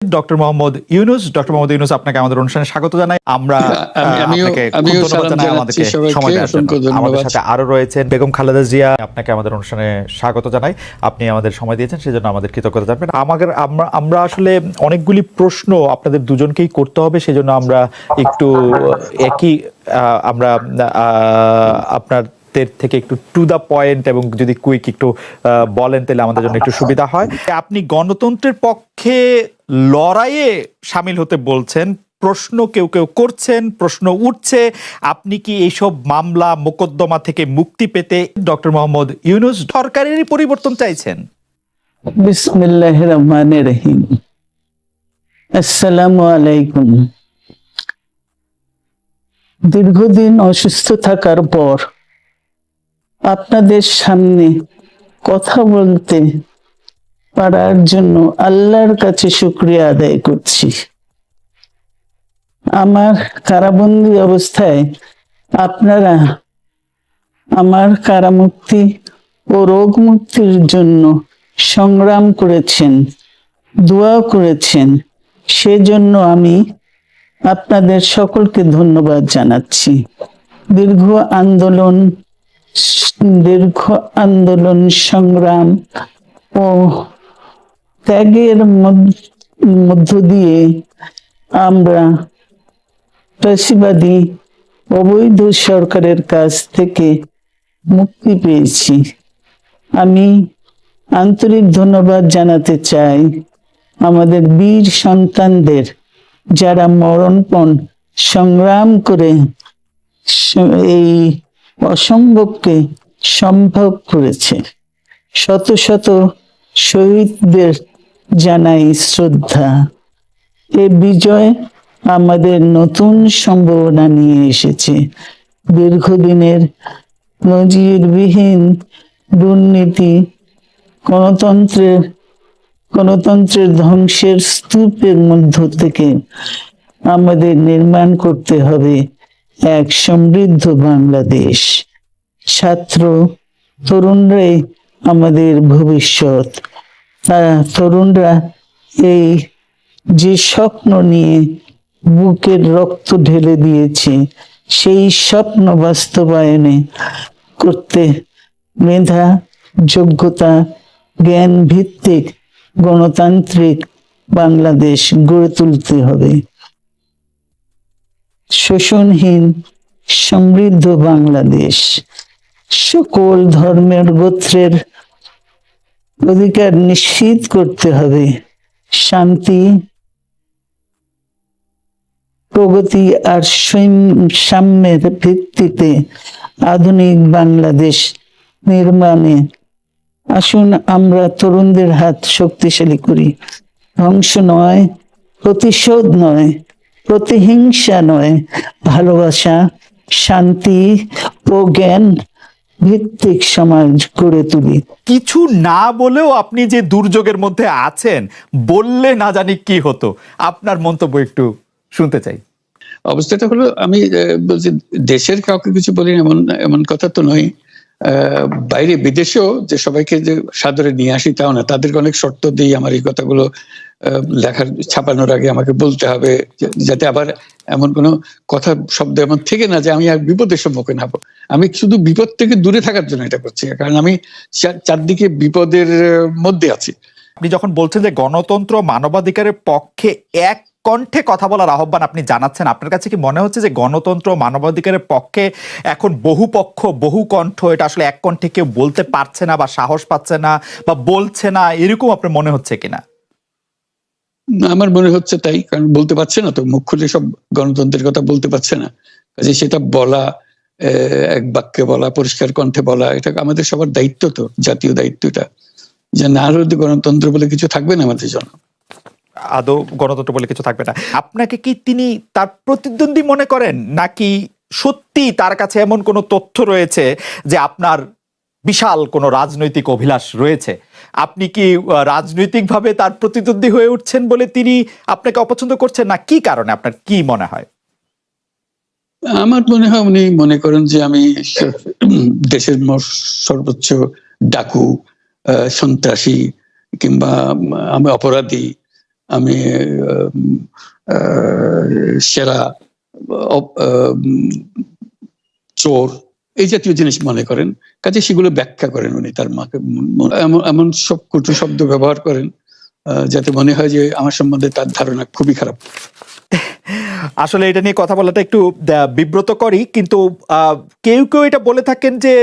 Doctor Mohammad Yunus. Doctor Mohammad Yunus, আপনাকে আমাদের অনুষ্ঠানে স্বাগত জানাই। আমরা আপনাকে ধন্যবাদ জানাই আমাদেরকে সময় দেওয়ার জন্য। আমাদের সাথে আরো রয়েছেন বেগম খালেদা জিয়া, আপনাকে আমাদের অনুষ্ঠানে স্বাগত জানাই। আপনি আমাদের সময় দিয়েছেন, সেজন্য আমাদের কৃতজ্ঞতা জানাবেন। আমরা আসলে অনেকগুলি প্রশ্ন আপনাদের দুজনকেই করতে হবে, সেজন্য আমরা একটু আমরা আপনার থেকে একটু টু দা পয়েন্ট এবং যদি কুইক একটু বলেন তাহলে আমাদের জন্য একটু সুবিধা হয়। আপনি গণতন্ত্রের পক্ষে লড়াইয়ে সামিল হতে বলছেন, প্রশ্ন কেউ কেউ করছেন, প্রশ্ন উঠছে, আপনি কি এইসব মামলা মোকদ্দমা থেকে মুক্তি পেতে ডক্টর মোহাম্মদ ইউনূস সরকারেরই পরিবর্তন চাইছেন? বিসমিল্লাহির রহমানির রহিম। আসসালামু আলাইকুম। দীর্ঘদিন অসুস্থ থাকার পর আপনাদের সামনে কথা বলতে পারার জন্য আল্লাহর কাছে শুকরিয়া আদায় করছি। আমার কারাবন্দী অবস্থায় আপনারা আমার কারামুক্তি ও রোগ মুক্তির জন্য সংগ্রাম করেছেন, দোয়া করেছেন, সেজন্য আমি আপনাদের সকলকে ধন্যবাদ জানাচ্ছি। দীর্ঘ আন্দোলন সংগ্রাম ও ত্যাগের মধ্য দিয়ে আমরা ফ্যাসিবাদী অবৈধ সরকারের কাছ থেকে মুক্তি পেয়েছি। আমি আন্তরিক ধন্যবাদ জানাতে চাই আমাদের বীর সন্তানদের, যারা মরণপণ সংগ্রাম করে এই অসম্ভবকে সম্ভব করেছে। শত শত শহীদদের জানাই শ্রদ্ধা। এ বিজয় আমাদের নতুন সম্ভাবনা নিয়ে এসেছে। দীর্ঘদিনের নজিরবিহীন দুর্নীতি, গণতন্ত্রের ধ্বংসের স্তূপের মধ্য থেকে আমাদের নির্মাণ করতে হবে এক সমৃদ্ধ বাংলাদেশ। ছাত্র তরুণরাই আমাদের ভবিষ্যৎ। তরুণরা এই যে স্বপ্ন নিয়ে বুকের রক্ত ঢেলে দিয়েছে, সেই স্বপ্ন বাস্তবায়নে করতে মেধা, যোগ্যতা, জ্ঞান ভিত্তিক গণতান্ত্রিক বাংলাদেশ গড়ে তুলতে হবে। শোষণহীন সমৃদ্ধ বাংলাদেশ, সকল ধর্মের গোত্রের অধিকার নিশ্চিত করতে হবে। শান্তি, প্রগতি আর সাম্যের ভিত্তিতে আধুনিক বাংলাদেশ নির্মাণে আসুন আমরা তরুণদের হাত শক্তিশালী করি। ধ্বংস নয়, প্রতিশোধ নয়, প্রতিহিংসা নয়, ভালোবাসা, শান্তি ও জ্ঞান ভিত্তিক সমাজ গড়ে তুলি। কিছু না বলেও আপনি যে দুর্যোগের মধ্যে আছেন, বললে না জানি কি হতো, আপনার মন্তব্য একটু শুনতে চাই। অবস্থাটা হলো, আমি বলছি দেশের কাউকে কিছু বলি এমন কথা তো নয়। বাইরে বিদেশেও যে সবাইকে যে সাদরে নিয়ে আসি তাও না, তাদেরকে অনেক শর্ত দিই আমার এই কথাগুলো লেখার ছাপানোর আগে আমাকে বলতে হবে, যাতে আবার এমন কোনো কথা শব্দ এমন থেকে না যে আমি আর বিপদের সম্মুখীন হবো। আমি শুধু বিপদ থেকে দূরে থাকার জন্য এটা করছি, কারণ আমি চারদিকে বিপদের মধ্যে আছি। আপনি যখন বলছেন যে গণতন্ত্র মানবাধিকারের পক্ষে এক কণ্ঠে কথা বলার আহ্বান আপনি জানাচ্ছেন, আপনার কাছে কি মনে হচ্ছে যে গণতন্ত্র মানবাধিকারের পক্ষে এখন বহু পক্ষ বহু কণ্ঠ, এটা আসলে এক কণ্ঠে কেউ বলতে পারছে না বা সাহস পাচ্ছে না বা বলছে না, এরকম আপনার মনে হচ্ছে কিনা? আমার মনে হচ্ছে তাই, কারণ বলতে পারছে না তো, মুখ খুলে সব গণতন্ত্রের কথা বলতে পারছে না। কাজে সেটা বলা, এক বাক্যে বলা, পরিষ্কার কণ্ঠে বলা, এটা আমাদের সবার দায়িত্ব, তো জাতীয় দায়িত্ব এটা, যে না হলে গণতন্ত্র বলে কিছু থাকবে না আমাদের জন্য। আদৌ গণতন্ত্র বলে কিছু থাকবে না। আপনাকে কি তিনি তার প্রতিদ্বন্দ্বী মনে করেন, নাকি সত্যি তার কাছে এমন কোনো তথ্য রয়েছে যে আপনার বিশাল কোনো রাজনৈতিক অভিলাষ রয়েছে? আপনি কি রাজনৈতিকভাবে তার প্রতিদ্বন্দ্বী হয়ে উঠছেন বলে তিনি আপনাকে অপছন্দ করছেন, না কি কারণে, আপনার কি মনে হয়? আমার মনে হয় উনি মনে করেন যে আমি দেশের সর্বোচ্চ ডাকু, সন্ত্রাসী, কিংবা আমি অপরাধী, আমি সেরা চোর এই জাতীয় জিনিস মনে করেন, কাজে সেগুলো ব্যাখ্যা করেন উনি তার মাকে, এমন সব কটু শব্দ ব্যবহার করেন যাতে মনে হয় যে আমার সম্বন্ধে তার ধারণা খুবই খারাপ। আসলে এটা নিয়ে কথা বলাটা একটু বিব্রতকরই, কিন্তু কেউ কেউ এটা বলে থাকেন যে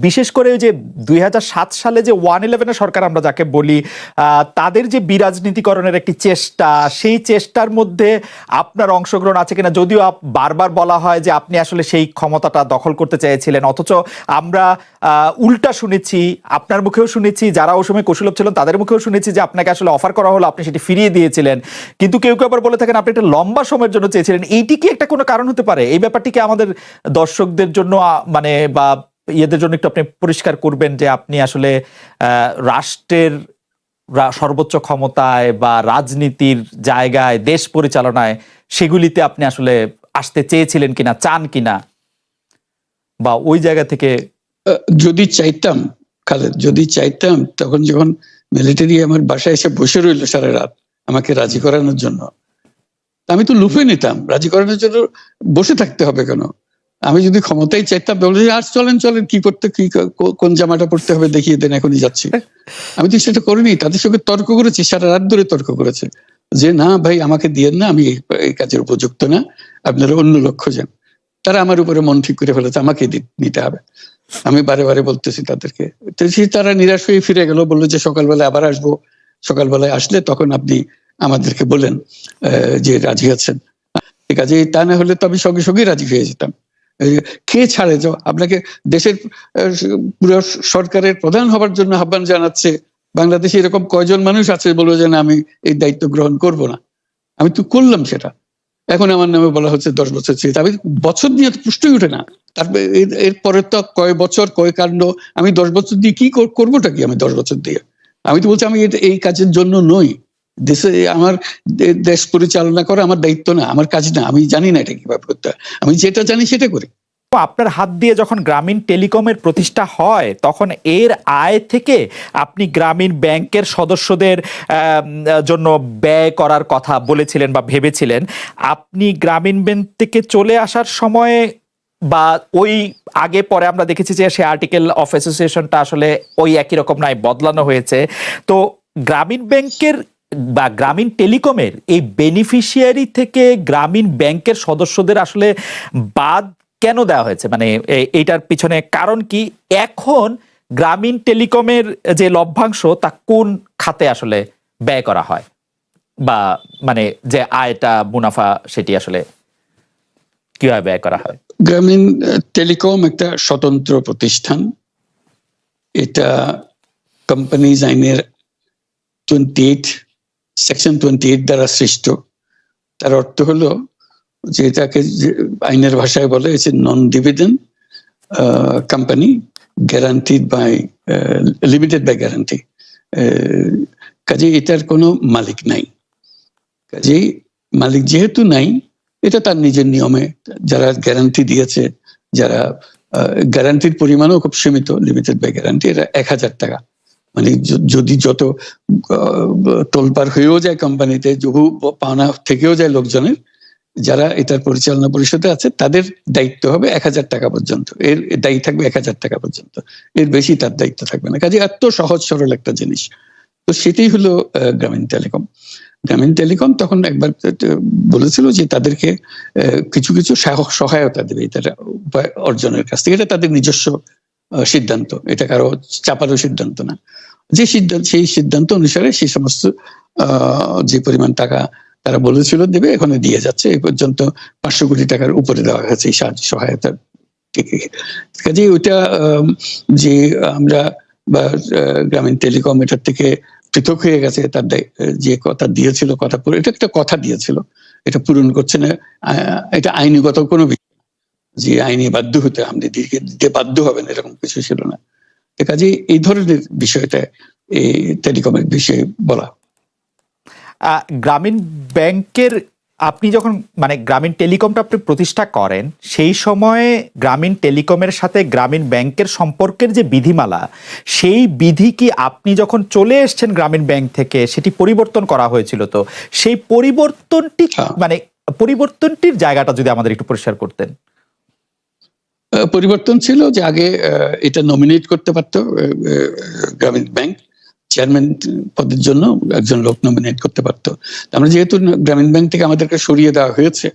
বিশেষ করে যে 2007 সালে যে 111 সরকার আমরা যাকে বলি, তাদের যে বিরাজনীতিকরণের একটি চেষ্টা, সেই চেষ্টার মধ্যে আপনার অংশগ্রহণ আছে কিনা। যদিও বারবার বলা হয় যে আপনি আসলে সেই ক্ষমতাটা দখল করতে চেয়েছিলেন, অথচ আমরা উল্টা শুনেছি, আপনার মুখেও শুনেছি, যারা ওই সময় কৌশলভ ছিলেন তাদের মুখেও শুনেছি যে আপনাকে আসলে অফার করা হলো, আপনি সেটি ফিরিয়ে দিয়েছিলেন। কিন্তু কেউ কেউ আবার বলে থাকেন আপনি একটা লম্বা সময়ের জন্য চেয়েছিলেন। এইটি কি একটা কোনো কারণ হতে পারে? এই ব্যাপারটিকে আমাদের দর্শকদের জন্য মানে বা ইয়েদের জন্য একটু আপনি পরিষ্কার করবেন যে আপনি আসলে রাষ্ট্রের সর্বোচ্চ ক্ষমতায় বা রাজনীতির জায়গায়, দেশ পরিচালনায়, সেগুলিতে আপনি আসলে আসতে চেয়েছিলেন কিনা, চান কিনা, বা ওই জায়গা থেকে। যদি চাইতাম খালেদ, যদি চাইতাম, তখন যখন মিলিটারি আমার বাসায় এসে বসে রইল সারা রাত আমাকে রাজি করানোর জন্য, আমি তো লুফে নিতাম। রাজি করানোর জন্য বসে থাকতে হবে কেন? আমি যদি ক্ষমতাই চাইতাম বলে আর চলেন চলেন, কি করতে, কি কোন জামাটা পড়তে হবে দেখিয়ে দেন, এখনই যাচ্ছি। আমি তো সেটা করিনি, তাদের সঙ্গে তর্ক করেছি, সারা রাত ধরে তর্ক করেছে যে না ভাই আমাকে দিয়েন না, আমি এই কাজের উপযুক্ত না, আপনারা অন্য লক্ষ্য যান। তারা আমার উপরে মন ঠিক করে ফেলেছে আমাকে নিতে হবে। আমি বারে বারে বলতেছি তাদেরকে, তারা নিরাশ হয়ে ফিরে গেল, বললো যে সকালবেলায় আবার আসবো, সকালবেলায় আসলে তখন আপনি আমাদেরকে বলেন যে রাজি আছেন। ঠিক আছে, তা না হলে তো আমি সঙ্গে সঙ্গে রাজি হয়ে যেতাম। কে ছাড়ে যে আপনাকে দেশের পুরো সরকারের প্রধান হবার জন্য আহ্বান জানাচ্ছে, বাংলাদেশে এরকম কয়জন মানুষ আছে বলবো যে না আমি এই দায়িত্ব গ্রহণ করব না। আমি তো করলাম সেটা, এখন আমার নামে বলা হচ্ছে 10 বছর চেয়ে। আমি বছর দিয়ে তো পুষ্টই উঠে না, তারপরে এরপরে তো কয় বছর কয় কাণ্ড। আমি 10 বছর দিয়ে কি করবোটা কি? আমি 10 বছর দিয়ে, আমি তো বলছি আমি এই কাজের জন্য নই। দেশে আমার দেশ পরিচালনা করা আমার দায়িত্ব না, আমার কাজ না, আমি জানি না এটা কিভাবে করতে হয়, আমি যেটা জানি সেটা করি। আপনার হাত দিয়ে যখন গ্রামীণ টেলিকমের প্রতিষ্ঠা হয়, তখন এর আয় থেকে আপনি গ্রামীণ ব্যাংকের সদস্যদের জন্য ব্যয় করার কথা বলেছিলেন বা ভেবেছিলেন। আপনি গ্রামীণ ব্যাংক থেকে চলে আসার সময় বা ওই আগে পরে আমরা দেখেছি যে সে আর্টিকেল অফ অ্যাসোসিয়েশনটা আসলে ওই একই রকম নয়, বদলানো হয়েছে। তো গ্রামীণ ব্যাংকের বা গ্রামীণ টেলিকমের এই বেনিফিশিয়ারি থেকে গ্রামীণ ব্যাংকের সদস্যদের আসলে বাদ কেন দেওয়া হয়েছে? মানে এইটার পিছনে কারণ কি? এখন গ্রামীণ টেলিকমের যে লভ্যাংশ তা কোন খাতে আসলে ব্যয় করা হয়, বা মানে যে আয়টা, মুনাফা, সেটি আসলে কিভাবে ব্যয় করা হয়? গ্রামীণ টেলিকম একটা স্বতন্ত্র প্রতিষ্ঠান। এটা কোম্পানিজ আইনের 28 সেকশন 28 দ্বারা সৃষ্ট। তার অর্থ হলো যে এটাকে আইনের ভাষায় বলে non dividend company, guaranteed by limited by guarantee. কাজে এটার কোনো মালিক নাই। কাজেই মালিক যেহেতু নাই, এটা তার নিজের নিয়মে যারা গ্যারান্টি দিয়েছে, যারা গ্যারান্টির পরিমাণও খুব সীমিত, লিমিটেড বাই গ্যারান্টি, এটা 1000 টাকা। মানে যদি যত তোলপার হয়েও যায় কোম্পানিতে, বহু পাওনা থেকেও যায় লোকজনের, যারা এটার পরিচালনা পরিষদে আছে তাদের দায়িত্ব হবে 1000 টাকা পর্যন্ত, এর দায়ী থাকবে 1000 টাকা পর্যন্ত, এর বেশি তার দায়িত্ব থাকবে না। কাজে এত সহজ সরল একটা জিনিস। তো সেটাই হলো গ্রামীণ টেলিকম। গ্রামীণ টেলিকম তখন একবার বলেছিল যে তাদেরকে কিছু কিছু সহায়তা দেবে এটা উপায় অর্জনের কাছ থেকে। এটা তাদের নিজস্ব সিদ্ধান্ত, এটা কারো চাপারও সিদ্ধান্ত না। যে সিদ্ধান্ত, সেই সিদ্ধান্ত অনুসারে সেই সমস্ত যে পরিমাণ টাকা তারা বলেছিল দেবে, এখানে দিয়ে যাচ্ছে। এই পর্যন্ত 500 কোটি টাকার উপরে দেওয়া হয়েছে এই সাহায্য সহায়তা থেকে। কাজে ওইটা যে আমরা বা গ্রামীণ টেলিকম এটার থেকে পৃথক হয়ে গেছে, তার যে কথা দিয়েছিল, কথা পুরো, এটা একটা কথা দিয়েছিল, এটা পূরণ করছে না, এটা আইনগত কোনো বিষয় যে আইনে বাধ্য হতে আপনি দিতে বাধ্য হবেন, এরকম কিছু ছিল না। কাজে এই ধরনের বিষয়টা এই টেলিকমের বিষয়ে বলা। গ্রামীণ ব্যাংকের আপনি যখন মানে গ্রামীণ টেলিকমটা আপনি প্রতিষ্ঠা করেন, সেই সময়ে গ্রামীণ টেলিকমের সাথে গ্রামীণ ব্যাংকের সম্পর্কের যে বিধিমালা, সেই বিধি কি আপনি যখন চলে এসেছেন গ্রামীণ ব্যাংক থেকে সেটি পরিবর্তন করা হয়েছিল? তো সেই পরিবর্তনটি মানে পরিবর্তনটির জায়গাটা যদি আমাদের একটু পরিষ্কার করতেন। পরিবর্তন ছিল যে আগে এটা নমিনেট করতে পারতো গ্রামীণ ব্যাংক, চেয়ারম্যান পদের জন্য একজন লোক নমিনেট করতে পারতো। আমরা যেহেতু গ্রামীণ ব্যাংক থেকে আমাদেরকে সরিয়ে দেওয়া হয়েছে,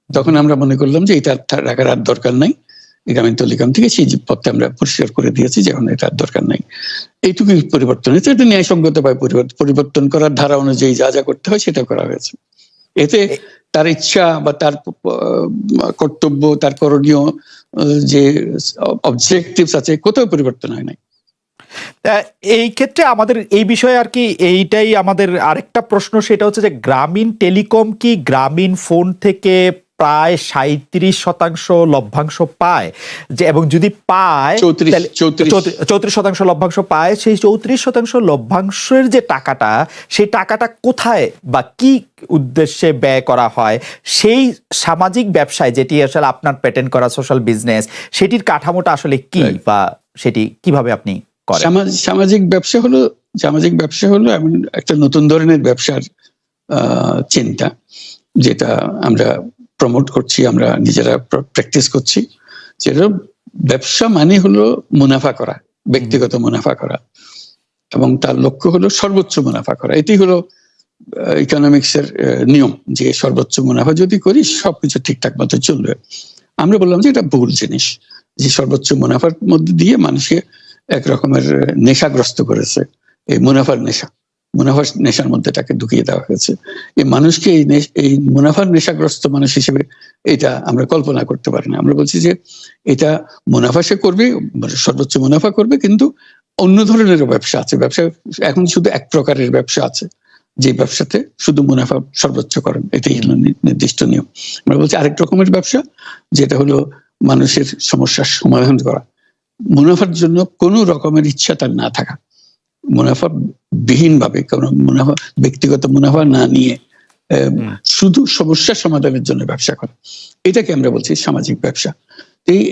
তখন আমরা মনে করলাম যে এটা রাখার আর দরকার নাই। গ্রামীণ টেলিকম থেকে সেই পদটা আমরা পরিষ্কার করে দিয়েছি যে এখন এটা আর দরকার নাই। এইটুকুই পরিবর্তন হয়েছে। এটা ন্যায়সঙ্গতভাবে পরিবর্তন করার ধারা অনুযায়ী যা যা করতে হয় সেটা করা হয়েছে। এতে তার ইচ্ছা বা তার কর্তব্য, তার করণীয় যে অবজেক্টিভস আছে, কোথাও পরিবর্তন হয় নাই। এই ক্ষেত্রে আমাদের এই বিষয়ে আর কি এইটাই আমাদের আরেকটা প্রশ্ন, সেটা হচ্ছে যে গ্রামীণ টেলিকম কি গ্রামীণ ফোন থেকে প্রায় 37% লভ্যাংশ পায়, যে এবং যদি পায় 34% লভ্যাংশ পায়, সেই 34% লভ্যাংশের যে টাকাটা, সেই টাকাটা কোথায় বা কি উদ্দেশ্যে ব্যয় করা হয়? সেই সামাজিক ব্যবসায়, যেটি আসলে আপনার প্যাটেন্ট করা সোশ্যাল বিজনেস, সেটির কাঠামোটা আসলে কি বা সেটি কিভাবে আপনি করেন? সামাজিক ব্যবসা হলো এমন একটা নতুন ধরনের ব্যবসার চিন্তা, যেটা আমরা প্রমোট করছি, আমরা নিজেরা প্র্যাকটিস করছি। যেটা ব্যবসা মানে হলো মুনাফা করা, ব্যক্তিগত মুনাফা করা, এবং তার লক্ষ্য হলো সর্বোচ্চ মুনাফা করা। এটি হলো ইকোনমিক্স এর নিয়ম, যে সর্বোচ্চ মুনাফা যদি করি সবকিছু ঠিকঠাক মতো চলবে। আমরা বললাম যে এটা ভুল জিনিস, যে সর্বোচ্চ মুনাফার মধ্যে দিয়ে মানুষকে এক রকমের নেশাগ্রস্ত করেছে। এই মুনাফার নেশার মধ্যে তাকে ঢুকিয়ে দেওয়া হয়েছে। এই মানুষকে এই মুনাফার নেশাগ্রস্ত মানুষ হিসেবে এটা আমরা কল্পনা করতে পারি না। আমরা বলছি যে এটা মুনাফা সে করবে, সর্বোচ্চ মুনাফা করবে, কিন্তু অন্য ধরনের ব্যবসা আছে। ব্যবসা এখন শুধু এক প্রকারের ব্যবসা আছে, যে ব্যবসাতে শুধু মুনাফা সর্বোচ্চ করেন, এটাই হলো নির্দিষ্ট নিয়ম। আমরা বলছি আরেক রকমের ব্যবসা, যেটা হলো মানুষের সমস্যার সমাধান করা, মুনাফার জন্য কোনো রকমের ইচ্ছা তার না থাকা, মুনাফা বিহীন ভাবে, কারণ মুনাফা ব্যক্তিগত মুনাফা না নিয়ে শুধু সমস্যার সমাধানের জন্য ব্যবসা করা, এটাকে আমরা বলছি সামাজিক ব্যবসা।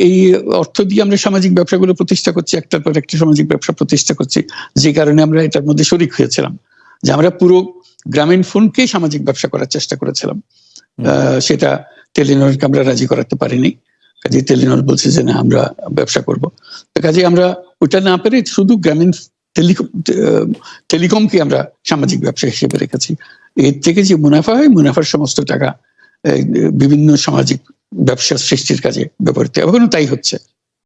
এই অর্থ দিয়ে আমরা সামাজিক ব্যবসাগুলো প্রতিষ্ঠা করছি, একটার পর একটা সামাজিক ব্যবসা প্রতিষ্ঠা করছি, যে কারণে আমরা এটার মধ্যে শরিক হয়েছিলাম। যে আমরা পুরো গ্রামীণ ফোনকেই সামাজিক ব্যবসা করার চেষ্টা করেছিলাম, সেটা টেলিনরকে আমরা রাজি করাতে পারিনি। কাজে টেলিনর বলছে যে না, আমরা ব্যবসা করবো। কাজে আমরা ওটা না পেরে শুধু গ্রামীণ টেলিকমকে আমরা সামাজিক ব্যবসা হিসেবে রেখেছি। এর থেকে যে মুনাফা হয়, মুনাফার সমস্ত টাকা বিভিন্ন সামাজিক ব্যবসা সৃষ্টির কাজে ব্যবহৃত, এখনো তাই হচ্ছে।